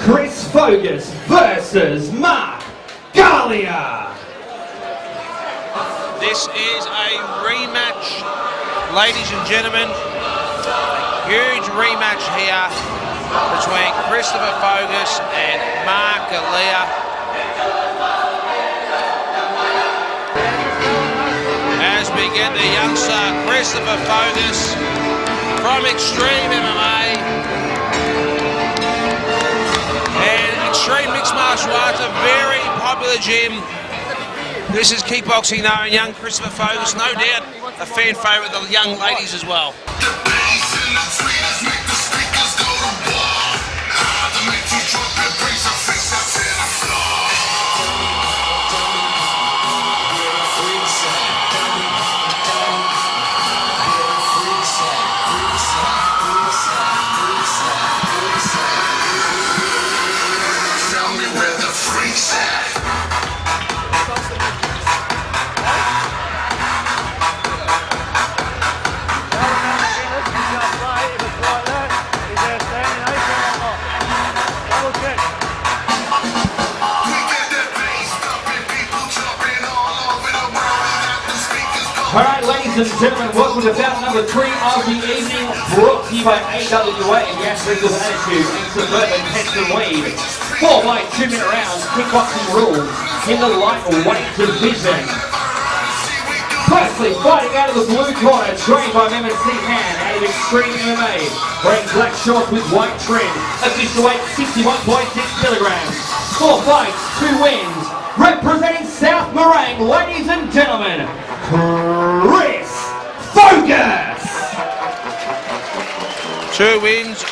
Chris Fogas versus Mark Galea. This is a rematch, ladies and gentlemen. Huge rematch here between Christopher Fogas and Mark Galea. As we get the youngster Christopher Fogas from Extreme MMA and Extreme Mixed Martial Arts, a very popular gym. This is kickboxing though, and young Christopher Fogas, no doubt a fan favourite of the young ladies as well. Alright, ladies and gentlemen, welcome to bout number 3 of the evening, brought to you by AWA, Gas Legal Attitude, and Suburban Pest and Weed. 4 by 2 minute rounds, kickboxing rules in the lightweight division. Firstly, fighting out of the blue corner, trained by Mehmet Han out of Extreme MMA, wearing black shorts with white trim, official weight 61.6 kilograms. 4 fights, 2 wins, representing South Morang, ladies and gentlemen, Chris Fogas! 2 wins.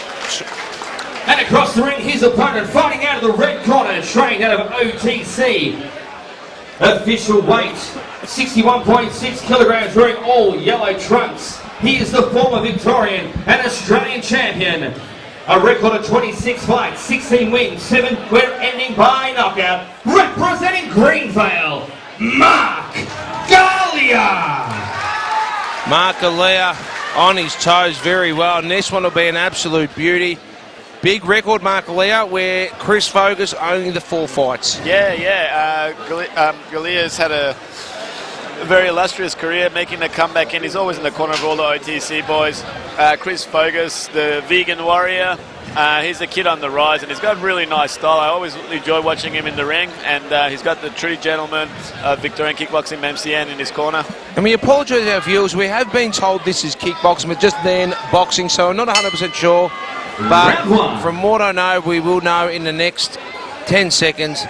And across the ring, his opponent, fighting out of the red corner, trained out of OTC. Official weight, 61.6 kilograms, wearing all yellow trunks. He is the former Victorian and Australian champion. A record of 26 fights, 16 wins, 7 ending by knockout. Representing Greenvale, Mark Galea! Mark Galea on his toes very well, and this one will be an absolute beauty. Big record, Mark Galea, where Chris Fogas only the 4 fights. Galea's had a very illustrious career, making a comeback in. He's always in the corner of all the OTC boys. Chris Fogas, the vegan warrior, he's a kid on the rise, and he's got a really nice style. I always enjoy watching him in the ring, and he's got the true gentleman of Victorian kickboxing, MCN, in his corner. And we apologise to our viewers, we have been told this is kickboxing, but just then boxing, so I'm not 100% sure. But from what I know, we will know in the next 10 seconds.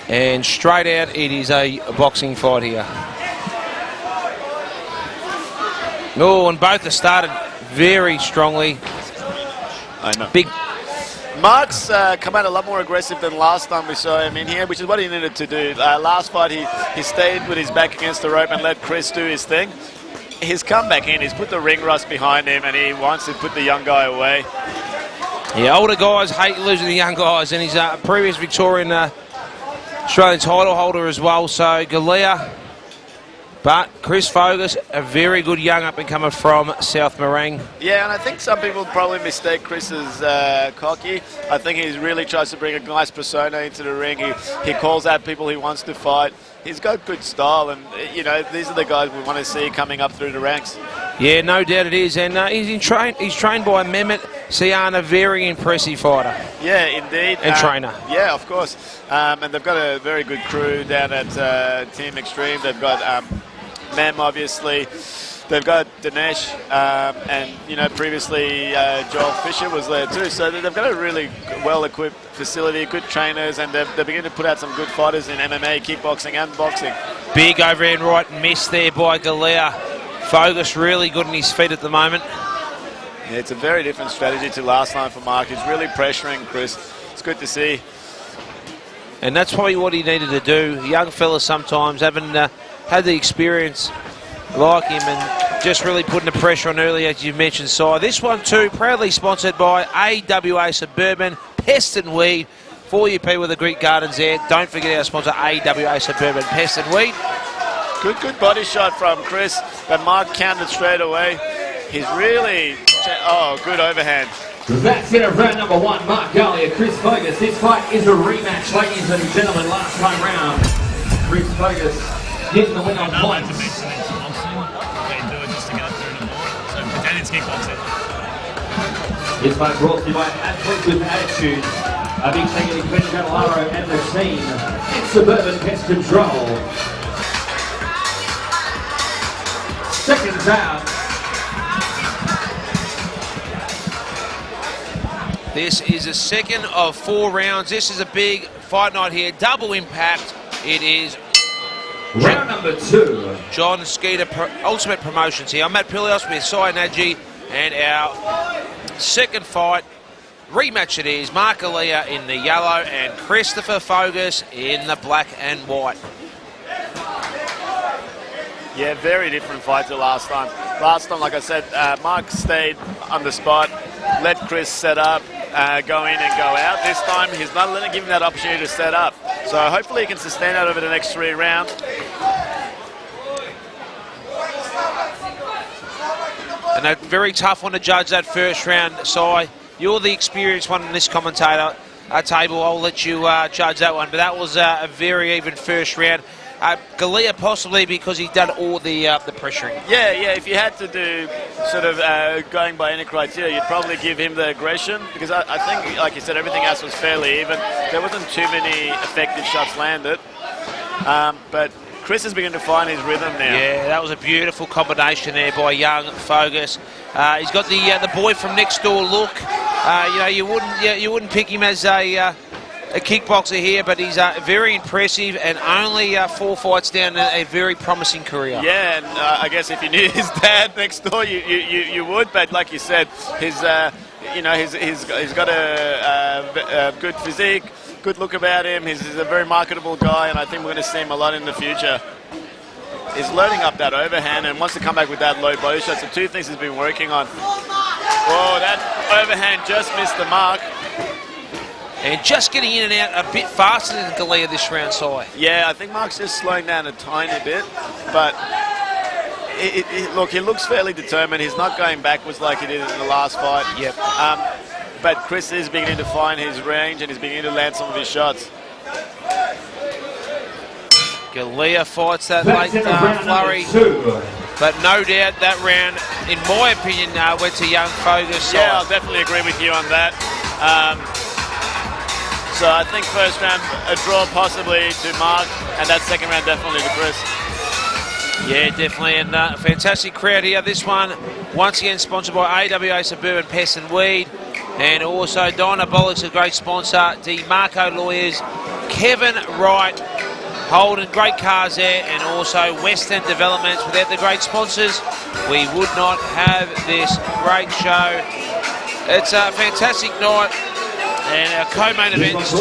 And straight out, it is a boxing fight here. Oh, and both have started very strongly. I know. Big. Mark's come out a lot more aggressive than last time we saw him in here, which is what he needed to do. Last fight, he stayed with his back against the rope and let Chris do his thing. He's come back in, he's put the ring rust behind him, and he wants to put the young guy away. Yeah, older guys hate losing the young guys, and he's a previous Victorian Australian title holder as well. So Galea, but Chris Fogas, a very good young up-and-comer from South Morang. Yeah, and I think some people probably mistake Chris as cocky. I think he really tries to bring a nice persona into the ring. He calls out people he wants to fight. He's got good style, and you know, these are the guys we want to see coming up through the ranks. Yeah, no doubt it is, and he's trained by Mehmet Han, a very impressive fighter. Yeah, indeed. And trainer. Yeah, of course. And they've got a very good crew down at Team Extreme. They've got Mem, obviously. They've got Dinesh, and you know, previously Joel Fisher was there too. So they've got a really well-equipped facility, good trainers, and they're beginning to put out some good fighters in MMA, kickboxing, and boxing. Big overhand right miss there by Galea. Fogas really good on his feet at the moment. Yeah, it's a very different strategy to last time for Mark. He's really pressuring Chris. It's good to see. And that's probably what he needed to do. Young fellas sometimes haven't had the experience like him, and just really putting the pressure on early, as you mentioned. So this one too, proudly sponsored by AWA Suburban Pest and Weed. For you people with the Greek Gardens there, don't forget our sponsor AWA Suburban Pest and Weed. Good body shot from Chris, but Mark countered straight away. He's really, oh, good overhand. That's it of round number 1, Mark Galea. Galea, Chris Fogas. This fight is a rematch, ladies and gentlemen, last time round. Chris Fogas getting the win on points. This fight brought to you by Athletes with Attitude. A big thank you to Ben Galaro and the team in Suburban Pest Control. Second round. This is the second of 4 rounds. This is a big fight night here. Double impact. It is Round number 2. John Skeeter Ultimate Promotions here. I'm Matt Pilios with Sai Nagy, and our second fight, rematch it is, Mark Galea in the yellow and Christopher Fogas in the black and white. Yeah, very different fight to last time. Last time, like I said, Mark stayed on the spot, let Chris set up, go in and go out. This time, he's not letting him that opportunity to set up. So hopefully he can sustain that over the next 3 rounds. And a very tough one to judge that first round, Si. You're the experienced one in this commentator table. I'll let you judge that one. But that was a very even first round. Galea possibly because he done all the pressuring. Yeah, if you had to do sort of going by any criteria, you'd probably give him the aggression, because I think, like you said, everything else was fairly even. There wasn't too many effective shots landed. But Chris is beginning to find his rhythm now. Yeah, that was a beautiful combination there by young Fogas. He's got the boy from next door look. You wouldn't pick him as a kickboxer here, but he's very impressive, and only 4 fights down a very promising career. Yeah, and I guess if you knew his dad next door, you would. But like you said, he's got a good physique, good look about him. He's a very marketable guy, and I think we're going to see him a lot in the future. He's loading up that overhand and wants to come back with that low body shot. So 2 things he's been working on. Oh, that overhand just missed the mark. And just getting in and out a bit faster than Galea this round, Si. Yeah, I think Mark's just slowing down a tiny bit, but look, he looks fairly determined. He's not going backwards like he did in the last fight. Yep. But Chris is beginning to find his range, and he's beginning to land some of his shots. Galea fights that late flurry. But no doubt that round, in my opinion, went to young Fogas. Yeah, I'll definitely agree with you on that. So I think first round a draw possibly to Mark, and that second round definitely to Chris. Yeah, definitely, and fantastic crowd here. This one, once again, sponsored by AWA Suburban Pest and Weed, and also Dynabolic's a great sponsor, DeMarco Lawyers, Kevin Wright, Holden, great cars there, and also Western Developments. Without the great sponsors, we would not have this great show. It's a fantastic night. And our co-main event is 2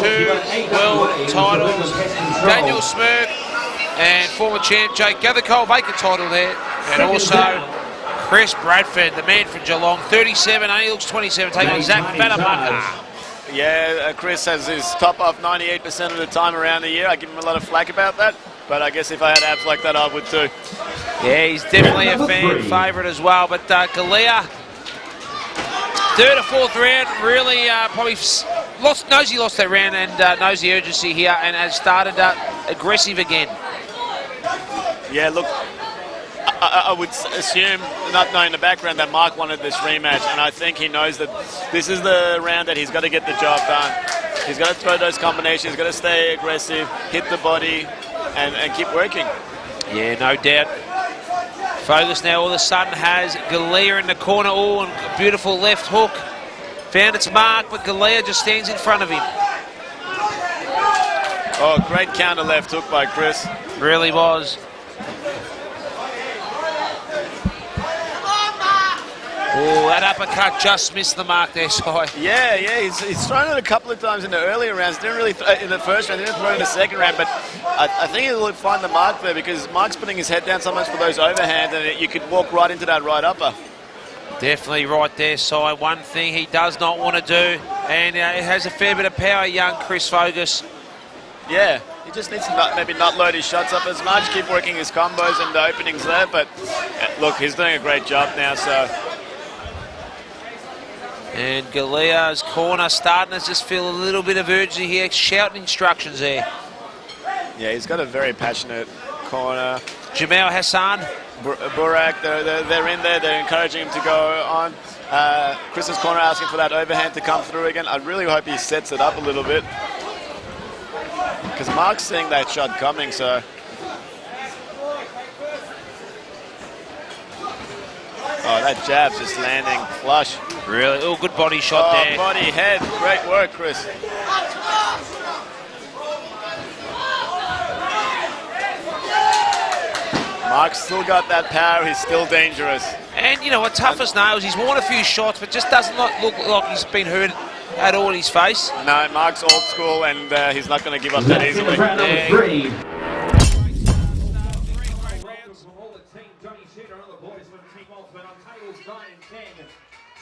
world titles. Daniel Smirk and former champ Jake Gathercole, vacant title there. And also Chris Bradford, the man from Geelong, 37, only looks 27, taking on Zach Vandermucker. Yeah, Chris has his top off 98% of the time around the year. I give him a lot of flack about that, but I guess if I had abs like that, I would too. Yeah, he's definitely a fan favourite as well. But Galea, 3rd or 4th round, really probably knows he lost that round, and knows the urgency here, and has started aggressive again. Yeah, look, I would assume, not knowing the background, that Mark wanted this rematch, and I think he knows that this is the round that he's got to get the job done. He's got to throw those combinations, he's got to stay aggressive, hit the body, and keep working. Yeah, no doubt. Fogas now all of a sudden has Galea in the corner. Oh, and a beautiful left hook. Found its mark, but Galea just stands in front of him. Oh, great counter left hook by Chris. Really was. Oh, that uppercut just missed the mark there, Si. Yeah, he's thrown it a couple of times in the earlier rounds. Didn't really in the first round, didn't throw it in the second round, but I think he'll find the mark there, because Mark's putting his head down so much for those overhands, and you could walk right into that right upper. Definitely right there, Si. One thing he does not want to do, and it has a fair bit of power, young Chris Fogas. Yeah, he just needs to maybe not load his shots up as much, keep working his combos and the openings there, but look, he's doing a great job now, so... And Galea's corner starting to just feel a little bit of urgency here, shouting instructions there. Yeah, he's got a very passionate corner. Jamal Hassan. Burak, they're in there, they're encouraging him to go on. Chris's corner asking for that overhand to come through again. I really hope he sets it up a little bit, because Mark's seeing that shot coming, so. Oh, that jab's just landing flush. Really? Oh, good body shot there. Body, head. Great work, Chris. Mark's still got that power. He's still dangerous. And, you know what, tough as nails. He's worn a few shots, but just doesn't look like he's been hurt at all in his face. No, Mark's old school, and he's not going to give up that easily.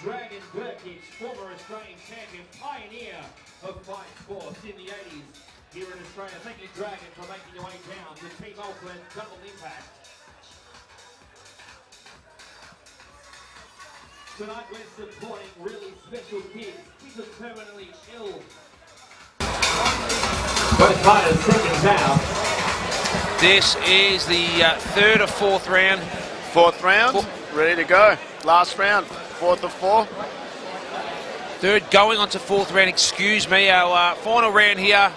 Dragon Burkic, former Australian champion, pioneer of fight sports in the 80s here in Australia. Thank you, Dragon, for making your way down to Team Auckland Double Impact. Tonight we're supporting really special kids. Kids are permanently ill. Both fighters seconds out. This is the third or fourth round. Fourth round, ready to go. Last round. Fourth of four. Third going on to fourth round, excuse me. Our final round here.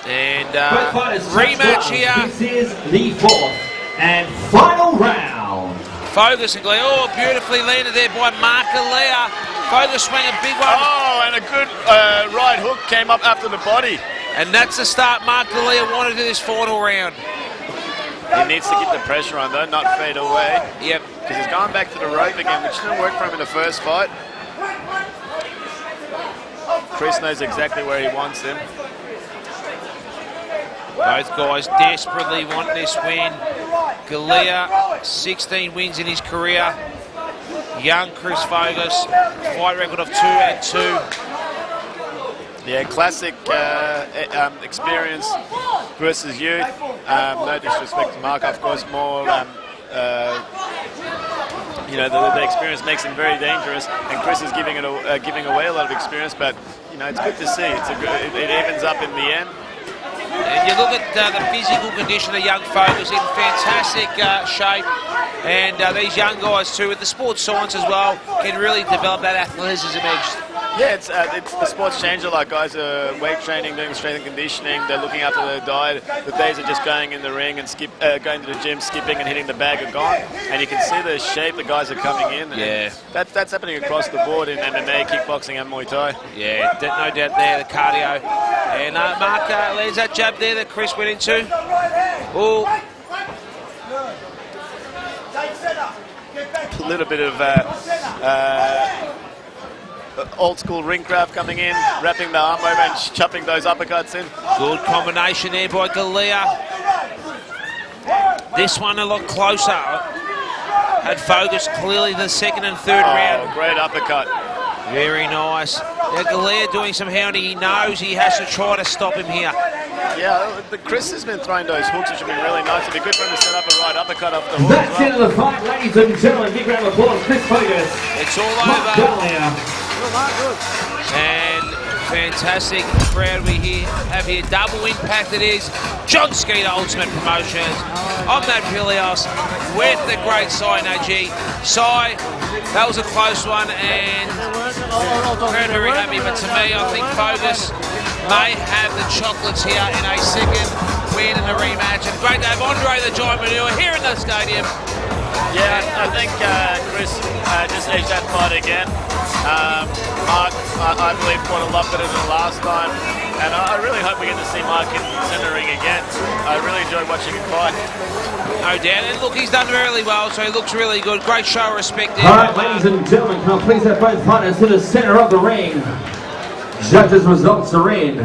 And rematch here. This is the fourth and final round. Fogas and Galea. Oh, beautifully landed there by Mark Galea. Fogas swung a big one. Oh, and a good right hook came up after the body. And that's the start Mark Galea wanted to this final round. He needs to keep the pressure on though, not fade away. Yep. Because he's going back to the rope again, which didn't work for him in the first fight. Chris knows exactly where he wants him. Both guys desperately want this win. Galea, 16 wins in his career. Young Chris Fogas, fight record of 2-2. Yeah, classic experience versus youth. No disrespect to Mark, of course, more, you know, the experience makes him very dangerous, and Chris is giving away a lot of experience, but, you know, it's good to see. It evens up in the end. And you look at the physical condition of young Fogas, in fantastic shape, and these young guys too, with the sports science as well, can really develop that athleticism edge. Yeah, it's the sports change a lot. Guys are weight training, doing strength and conditioning. They're looking after their diet. The days of just going in the ring and going to the gym, skipping and hitting the bag are gone. And you can see the shape the guys are coming in. Yeah, that's happening across the board in MMA, kickboxing, and Muay Thai. Yeah, no doubt there, the cardio. And Mark lands that jab there that Chris went into. Oh. A little bit of old school ring craft coming in, wrapping the arm over and chopping those uppercuts in. Good combination there by Galea. This one a lot closer. Had Fogas clearly the second and third round. Great uppercut. Very nice. Now Galea doing some hounding. He knows he has to try to stop him here. Yeah, Chris has been throwing those hooks, which have been really nice. It'd be good for him to set up a right uppercut off the hook. That's the end of the fight, ladies and gentlemen. Big round of applause, Chris Fogas. It's all over. And fantastic crowd we have here. Double Impact it is. John Skeeter Ultimate Promotions. I'm Matt Pilios with the great Cy Nagy. Cy, that was a close one, and crowd very happy, but to me, I think Fogas may have the chocolates here in a second win in a rematch. And great to have Andre the Giant Manure here in the stadium. Yeah, I think Chris just edged that fight again. Mark, I believe, fought a lot better than last time, and I really hope we get to see Mark in the centre ring again. I really enjoyed watching him fight. No doubt, and look, he's done really well, so he looks really good. Great show of respect there. All right, ladies and gentlemen, can I please have both fighters to the centre of the ring? Judges' results are in.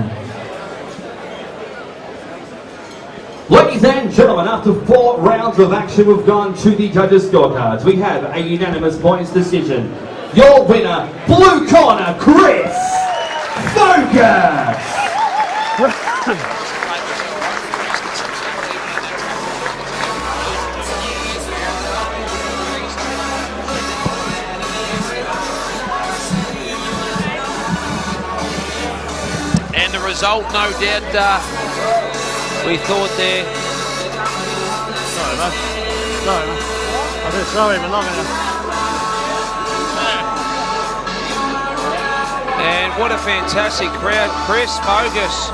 Ladies and gentlemen, after 4 rounds of action, we've gone to the judges' scorecards. We have a unanimous points decision. Your winner, blue corner, Chris Fogas. result, no doubt. We thought there. Sorry, mate. Sorry, mate. I did sorry, but long enough. And what a fantastic crowd. Chris, Fogas,